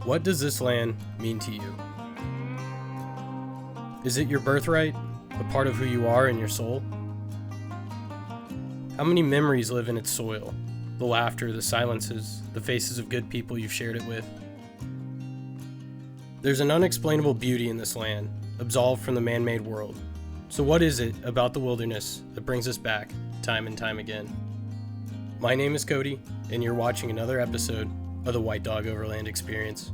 What does this land mean to you? Is it your birthright, a part of who you are and your soul? How many memories live in its soil? The laughter, the silences, the faces of good people you've shared it with. There's an unexplainable beauty in this land, absolved from the man-made world. So what is it about the wilderness that brings us back time and time again? My name is Cody, and you're watching another episode of the White Dog Overland Experience.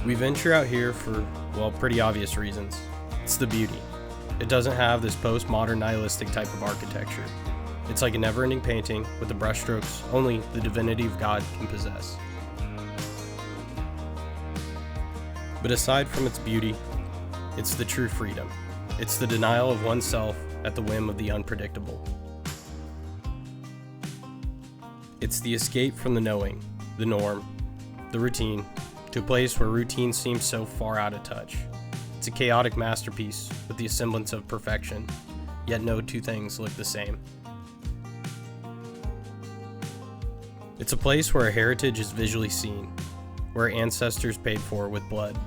We venture out here for, pretty obvious reasons. It's the beauty. It doesn't have this postmodern nihilistic type of architecture. It's like a never-ending painting with the brushstrokes only the divinity of God can possess. But aside from its beauty, it's the true freedom. It's the denial of oneself at the whim of the unpredictable. It's the escape from the knowing, the norm, the routine, to a place where routine seems so far out of touch. It's a chaotic masterpiece with the semblance of perfection, yet no two things look the same. It's a place where a heritage is visually seen, where ancestors paid for with blood.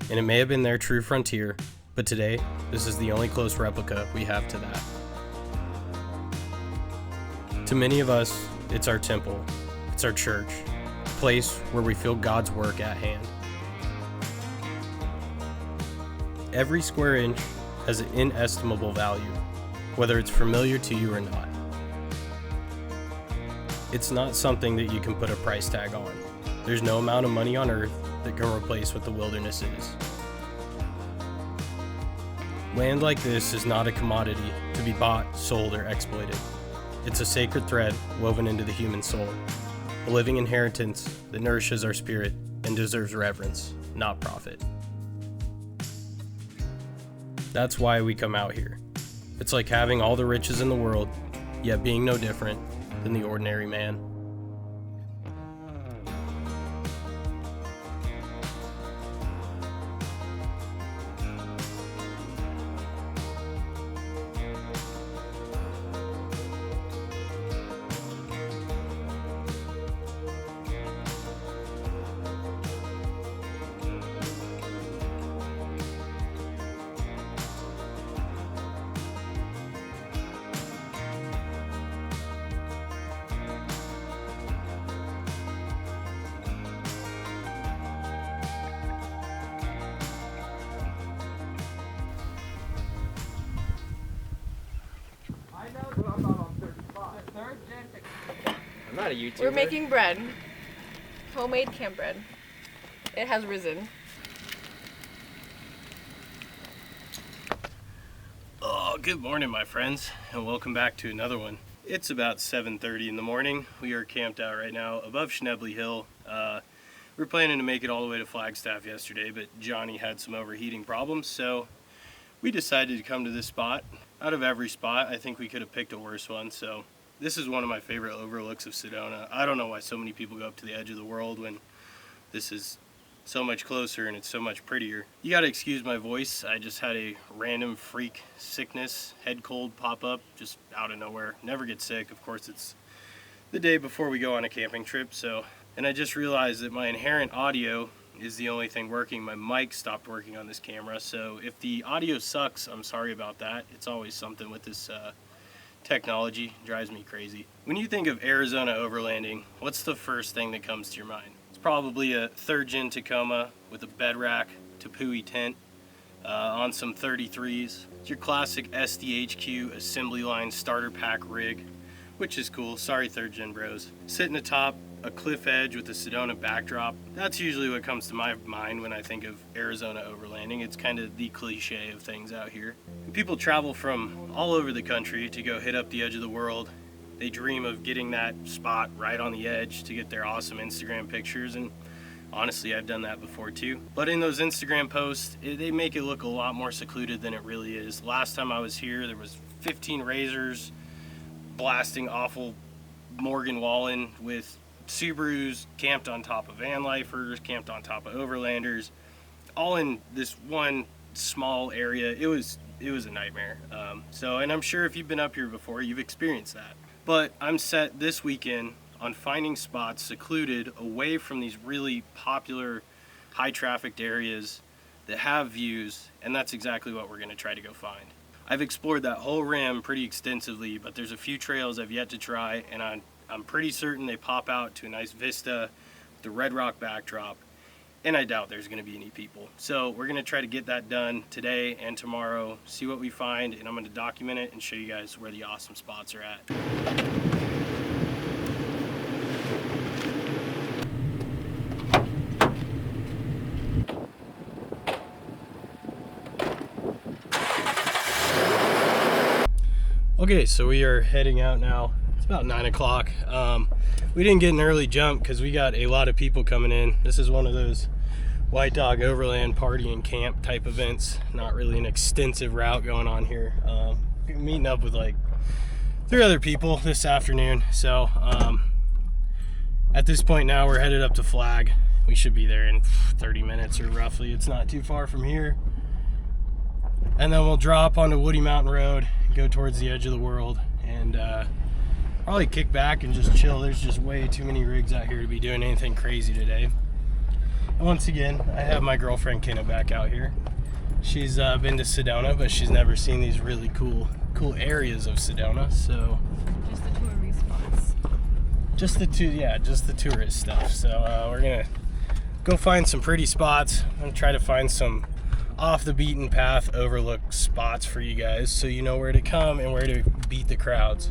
And it may have been their true frontier, but today, this is the only close replica we have to that. To many of us, it's our temple, it's our church, a place where we feel God's work at hand. Every square inch has an inestimable value, whether it's familiar to you or not. It's not something that you can put a price tag on. There's no amount of money on earth that can replace what the wilderness is. Land like this is not a commodity to be bought, sold, or exploited. It's a sacred thread woven into the human soul, a living inheritance that nourishes our spirit and deserves reverence, not profit. That's why we come out here. It's like having all the riches in the world, yet being no different than the ordinary man. I'm not a YouTuber. We're making bread. Homemade camp bread. It has risen. Oh, good morning, my friends, and welcome back to another one. It's about 7:30 in the morning. We are camped out right now above Schnebley Hill. We were planning to make it all the way to Flagstaff yesterday, but Johnny had some overheating problems, so we decided to come to this spot. Out of every spot, I think we could have picked a worse one, so this is one of my favorite overlooks of Sedona. I don't know why so many people go up to the edge of the world when this is so much closer and it's so much prettier. You gotta excuse my voice. I just had a random freak sickness, head cold pop up just out of nowhere. Never get sick. Of course, it's the day before we go on a camping trip, and I just realized that my inherent audio is the only thing working. My mic stopped working on this camera, so if the audio sucks, I'm sorry about that. It's always something with this technology. Drives me crazy. When you think of Arizona overlanding, what's the first thing that comes to your mind? It's probably a third-gen Tacoma with a bed rack, Tepui tent, on some 33s. It's your classic SDHQ assembly line starter pack rig, which is cool. Sorry, third-gen bros. Sitting atop a cliff edge with a Sedona backdrop. That's usually what comes to my mind when I think of Arizona overlanding. It's kind of the cliche of things out here. People travel from all over the country to go hit up the edge of the world. They dream of getting that spot right on the edge to get their awesome Instagram pictures, and honestly, I've done that before too. But in those Instagram posts, they make it look a lot more secluded than it really is. Last time I was here, there was 15 razors blasting awful Morgan Wallen with Subarus camped on top of van lifers, camped on top of overlanders, all in this one small area. It was a nightmare. And I'm sure if you've been up here before, you've experienced that. But I'm set this weekend on finding spots secluded away from these really popular high trafficked areas that have views, and that's exactly what we're going to try to go find. I've explored that whole rim pretty extensively, but there's a few trails I've yet to try, and I'm pretty certain they pop out to a nice vista with the red rock backdrop, and I doubt there's going to be any people. So we're going to try to get that done today and tomorrow, see what we find, and I'm going to document it and show you guys where the awesome spots are at. Okay, so we are heading out now. It's about 9 o'clock. We didn't get an early jump because we got a lot of people coming in. This is one of those White Dog Overland party and camp type events. Not really an extensive route going on here. Meeting up with like 3 other people this afternoon. So at this point now we're headed up to Flag. We should be there in 30 minutes or roughly. It's not too far from here. And then we'll drop onto Woody Mountain Road, go towards the edge of the world, and probably kick back and just chill. There's just way too many rigs out here to be doing anything crazy today. And once again, I have my girlfriend Kenna back out here. She's been to Sedona, but she's never seen these really cool areas of Sedona. So just the tourist spots. Just the tourist stuff. So we're gonna go find some pretty spots. I'm gonna try to find some off the beaten path overlook spots for you guys so you know where to come and where to beat the crowds.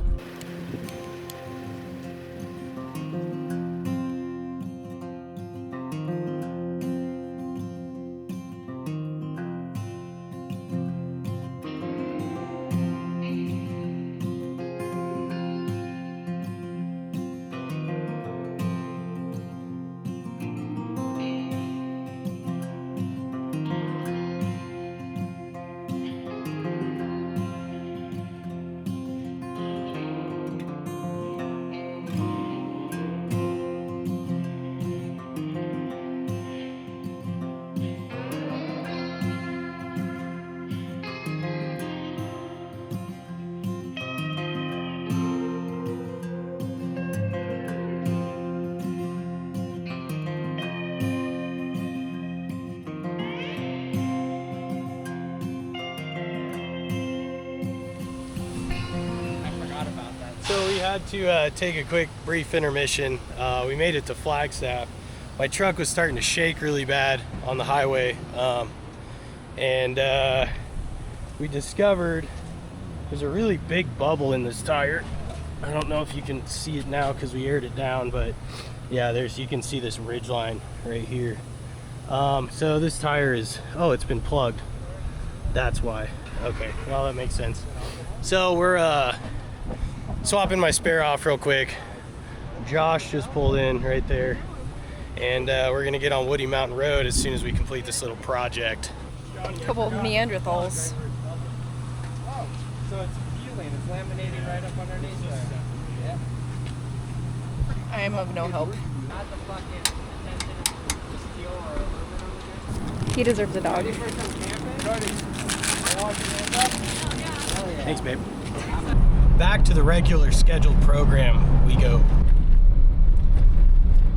So we had to take a quick brief intermission. We made it to Flagstaff. My truck was starting to shake really bad on the highway, and we discovered there's a really big bubble in this tire. I don't know if you can see it now because we aired it down, but yeah, you can see this ridge line right here. So this tire is, it's been plugged. That's why. Okay, well, that makes sense. So we're swapping my spare off real quick. Josh just pulled in right there, and we're gonna get on Woody Mountain Road as soon as we complete this little project. Couple of Neanderthals. Oh, so it's peeling, it's laminating right up underneath there. Yeah. I am of no help. Not the fucking steel or aluminum. He deserves a dog. Thanks, babe. Back to the regular scheduled program we go.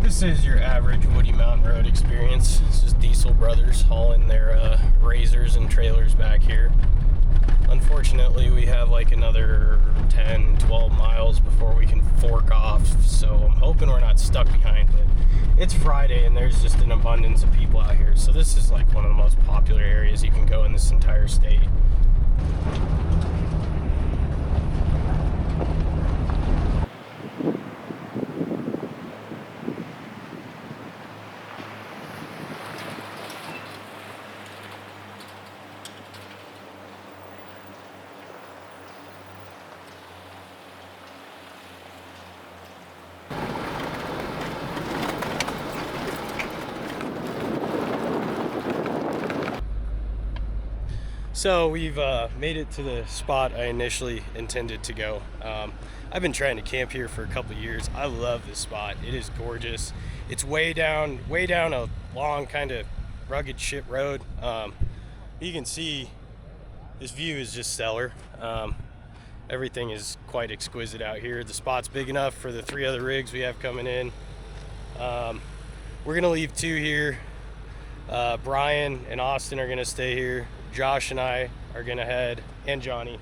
This is your average Woody Mountain Road experience. This is Diesel Brothers hauling their razors and trailers back here. Unfortunately, we have like another 10, 12 miles before we can fork off, so I'm hoping we're not stuck behind, but it's Friday and there's just an abundance of people out here. So this is like one of the most popular areas you can go in this entire state. So we've made it to the spot I initially intended to go. I've been trying to camp here for a couple of years. I love this spot. It is gorgeous. It's way down a long kind of rugged shit road. You can see this view is just stellar. Everything is quite exquisite out here. The spot's big enough for the 3 other rigs we have coming in. We're gonna leave 2 here. Brian and Austin are gonna stay here. Josh and I are gonna head, and Johnny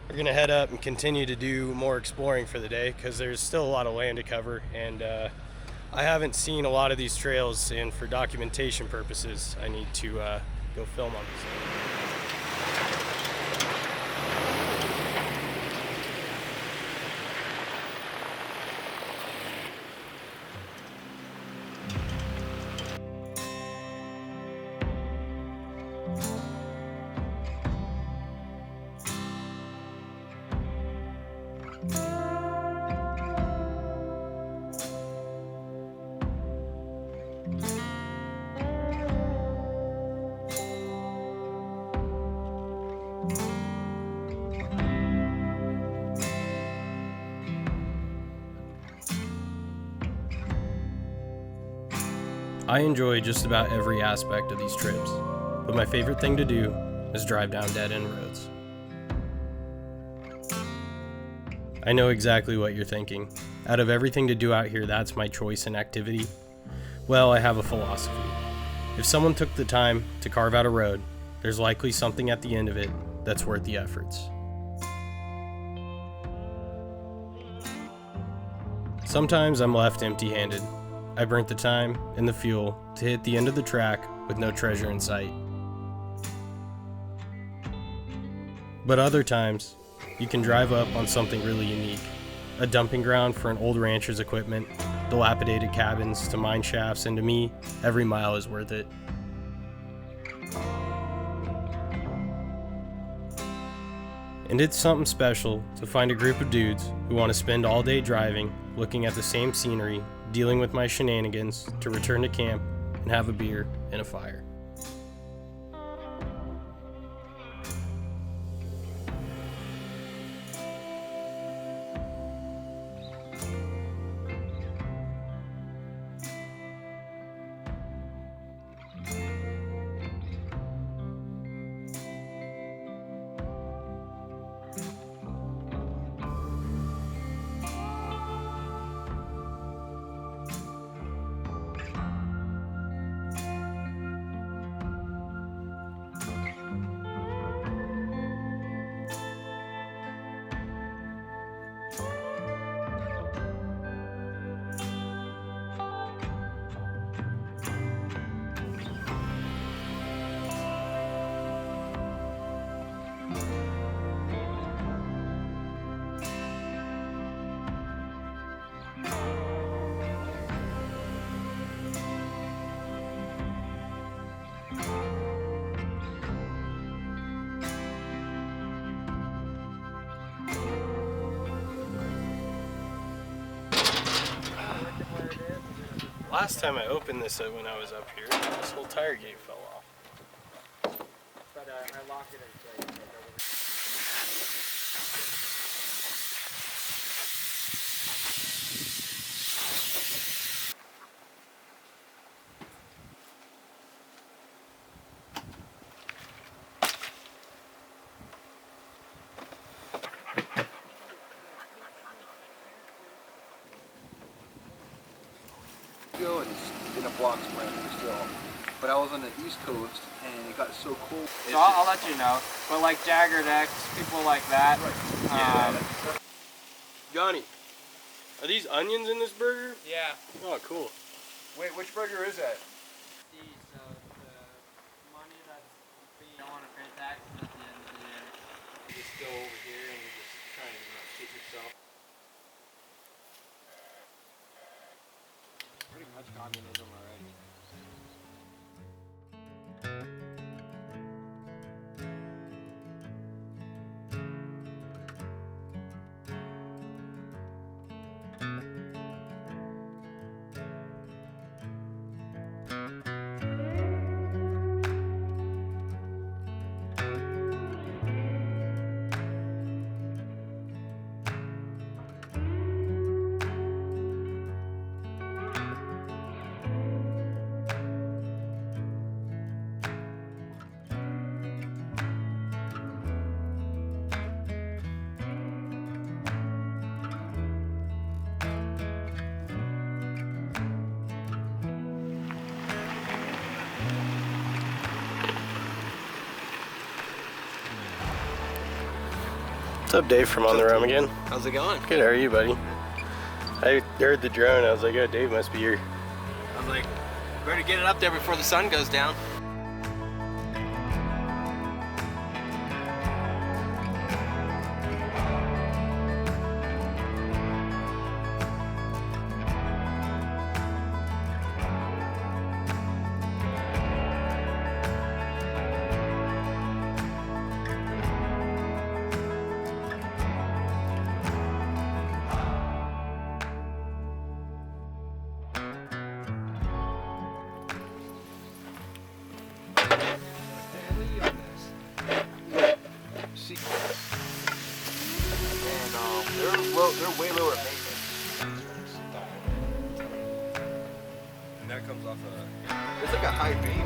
are gonna head up and continue to do more exploring for the day, because there's still a lot of land to cover, and I haven't seen a lot of these trails, and for documentation purposes I need to go film on this. I enjoy just about every aspect of these trips, but my favorite thing to do is drive down dead-end roads. I know exactly what you're thinking. Out of everything to do out here, that's my choice in activity. Well, I have a philosophy. If someone took the time to carve out a road, there's likely something at the end of it that's worth the efforts. Sometimes I'm left empty-handed. I burnt the time and the fuel to hit the end of the track with no treasure in sight. But other times, you can drive up on something really unique. A dumping ground for an old rancher's equipment, dilapidated cabins to mine shafts, and to me, every mile is worth it. And it's something special to find a group of dudes who want to spend all day driving, looking at the same scenery, dealing with my shenanigans, to return to camp and have a beer and a fire. Last time I opened this when I was up here, this whole tire gate fell off. But I lock it in place. And it's in a block sprint still. But I was on the East Coast and it got so cold. So I'll let you know. But like Jagger Decks, people like that. Right. Johnny, are these onions in this burger? Yeah. Oh, cool. Wait, which burger is that? So the money that's you don't want to pay taxes at the end of the year. You just go over here and you just try and get yourself. Pretty much communism already. What's up, Dave from On the Roam again? How's it going? Good, how are you, buddy? I heard the drone. I was like, oh, Dave must be here. I was like, better get it up there before the sun goes down. They're way lower maintenance. And that comes off a. It's like a high beam.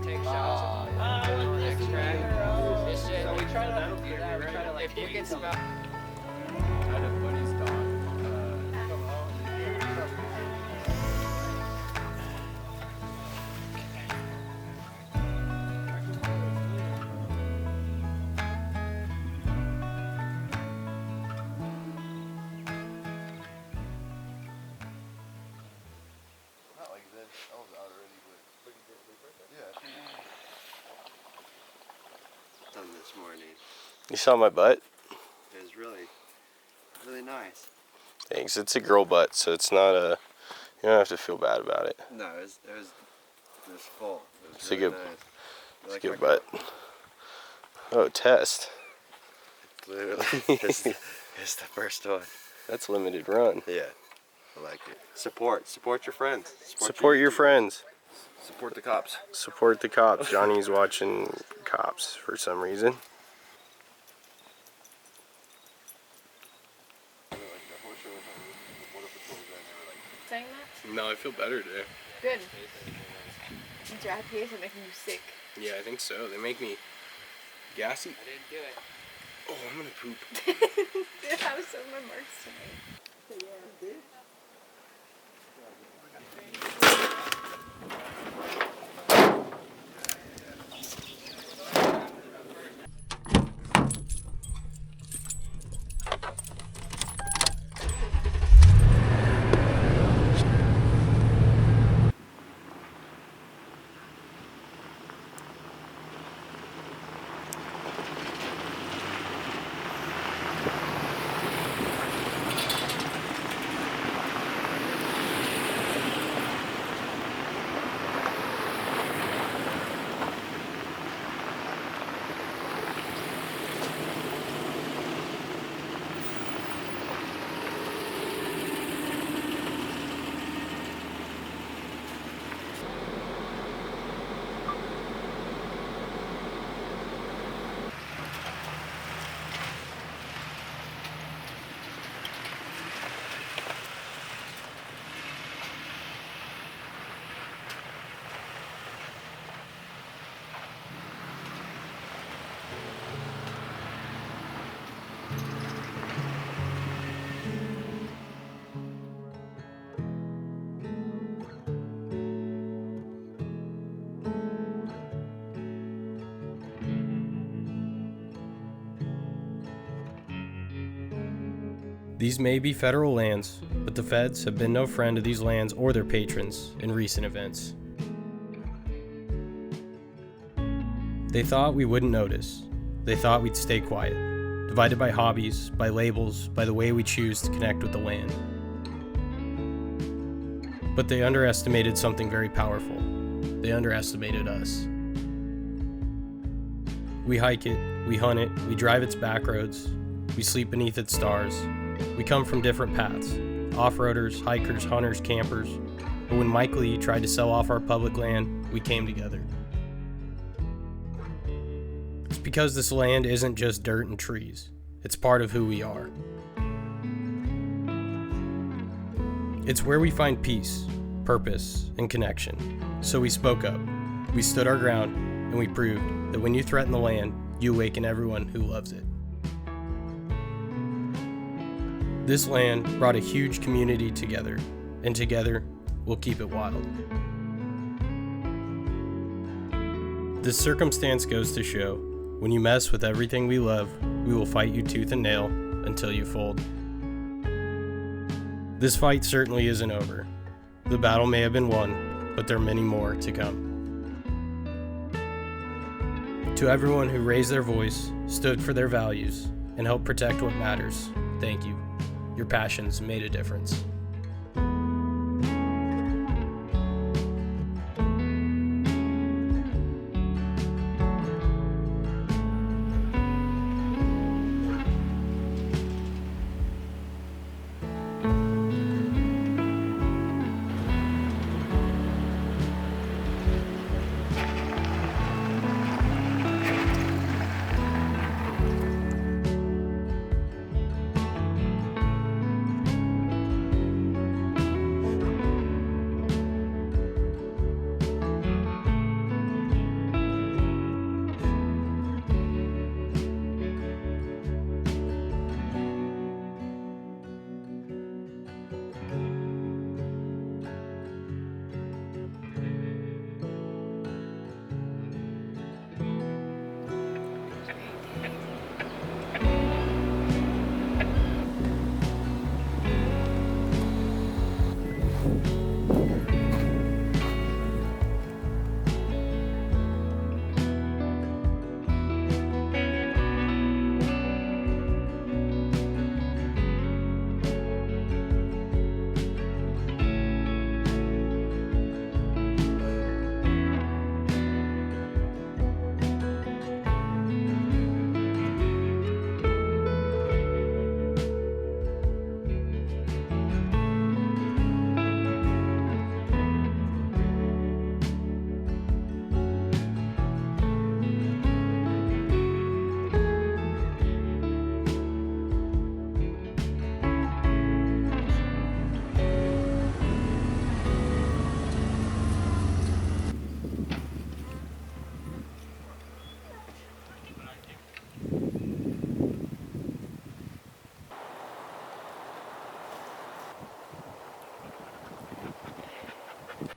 Take shots of extract. So we try to do that. We try to like, if you get some out. I had a buddy's dog come home. Not like this. I was out already, but. Yeah. Done this morning. You saw my butt? It was really, really nice. Thanks. It's a girl butt, so it's not a. You don't have to feel bad about it. No, it was full. It was It's a really good- nice. It's a Like good my- butt. Oh, test. Literally, it's the first one. That's limited run. Yeah, I like it. Support your friends. Support your friends. Support the cops. Support the cops. Johnny's watching Cops for some reason. Saying that? No, I feel better today. Good. Since your IPAs are making you sick. Yeah, I think so. They make me gassy. I didn't do it. Oh, I'm gonna poop. Dude, I was so my marks tonight. These may be federal lands, but the feds have been no friend of these lands or their patrons in recent events. They thought we wouldn't notice. They thought we'd stay quiet, divided by hobbies, by labels, by the way we choose to connect with the land. But they underestimated something very powerful. They underestimated us. We hike it, we hunt it, we drive its back roads, we sleep beneath its stars. We come from different paths, off-roaders, hikers, hunters, campers, but when Mike Lee tried to sell off our public land, we came together. It's because this land isn't just dirt and trees, it's part of who we are. It's where we find peace, purpose, and connection. So we spoke up, we stood our ground, and we proved that when you threaten the land, you awaken everyone who loves it. This land brought a huge community together, and together, we'll keep it wild. This circumstance goes to show, When you mess with everything we love, we will fight you tooth and nail until you fold. This fight certainly isn't over. The battle may have been won, but there are many more to come. To everyone who raised their voice, stood for their values, and helped protect what matters, thank you. Your passions made a difference.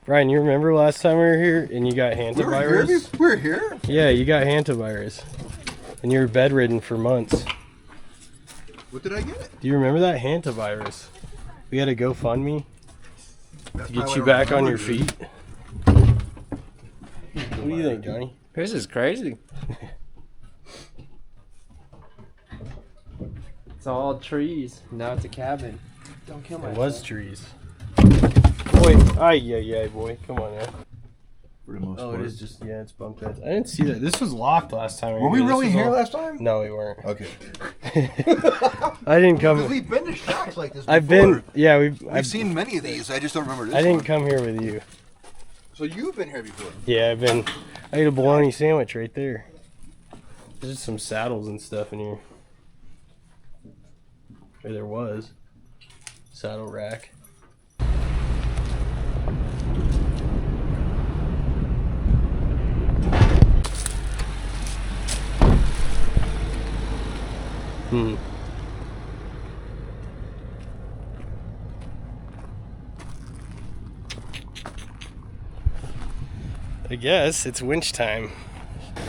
Ryan, you remember last time we were here and you got hantavirus? We were here? Yeah, you got hantavirus. And you were bedridden for months. What did I get? Do you remember that hantavirus? We had a GoFundMe That's to get probably you what I back on your remember. feet. What do you think, Johnny? This is crazy. It's all trees. Now it's a cabin. Don't kill It myself. was trees. Boy, ay, boy. Come on now. For the most Oh, part. it is just, yeah, it's bumped beds. I didn't see that. This was locked last time. Were we This really was here all- last time? No, we weren't. Okay. I didn't come. Because we've been to shacks like this before. I've been, yeah, We've seen many of these. I just don't remember this I didn't one. come here with you. So you've been here before? Yeah, I've been. I ate a bologna sandwich right there. There's just some saddles and stuff in here. Or there was. Saddle rack. I guess it's winch time.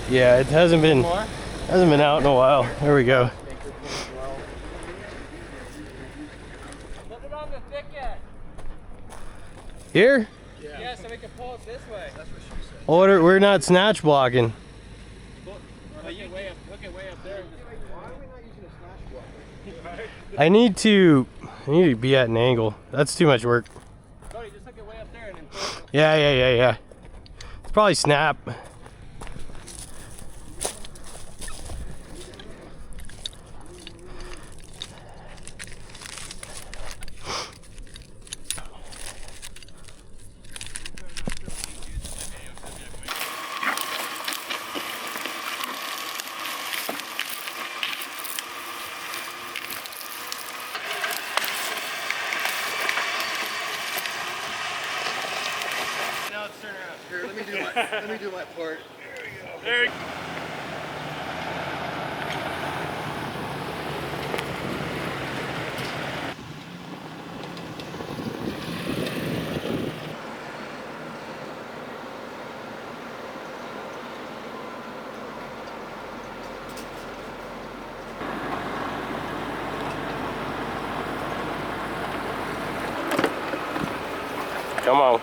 Yeah, it hasn't been out in a while. There we go. Put it on the thicket. Here? Yeah, so we can pull it this way. That's what she said. Oh, we're not snatch blocking. Look at way up there. Why are we not using a slash block? I need to be at an angle. That's too much work. Cody, just look at way up there and then pull it. Yeah. It's probably snap. Now let's turn around. Here, let me do my part. There we go. Come on.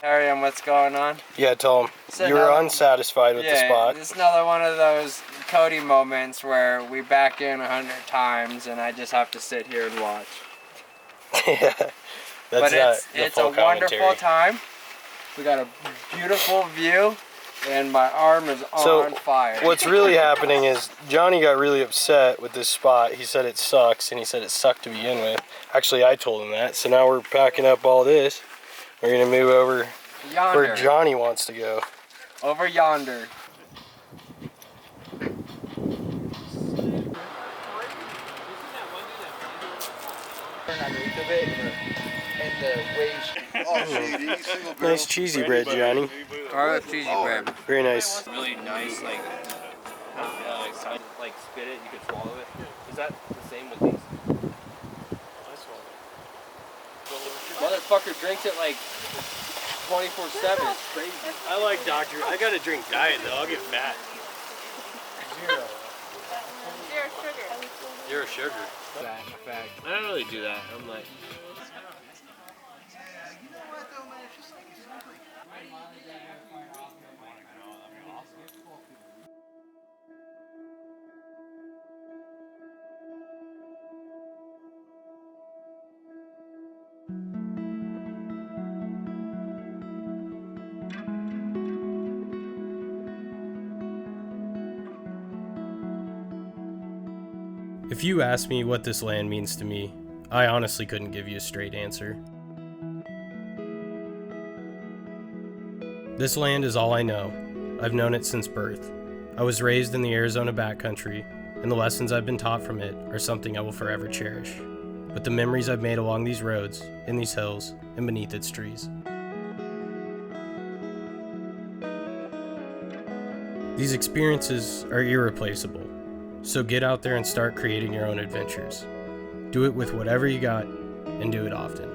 Ariam, what's going on? Yeah, tell him. So You were now- unsatisfied with the spot. This is another one of those Cody moments where we back in 100 times and I just have to sit here and watch. Yeah. But That's it's the a full wonderful commentary. time. We got a beautiful view and my arm is on fire. What's really happening is Johnny got really upset with this spot. He said it sucks, and he said it sucked to begin with. Actually, I told him that. So now we're packing up all this. We're gonna move over Yonder. where Johnny wants to go. Over yonder. Nice cheesy bread, Johnny. Garlic cheesy bread. Very nice. Really nice, like spit it, you could swallow it. Is that the same with these? Motherfucker drinks it like 24/7. It's crazy. I like Dr. I gotta drink diet though. I'll get fat. Zero sugar. I don't really do that. I'm like. If you ask me what this land means to me, I honestly couldn't give you a straight answer. This land is all I know. I've known it since birth. I was raised in the Arizona backcountry, and the lessons I've been taught from it are something I will forever cherish. But the memories I've made along these roads, in these hills, and beneath its trees. These experiences are irreplaceable. So get out there and start creating your own adventures. Do it with whatever you got, and do it often.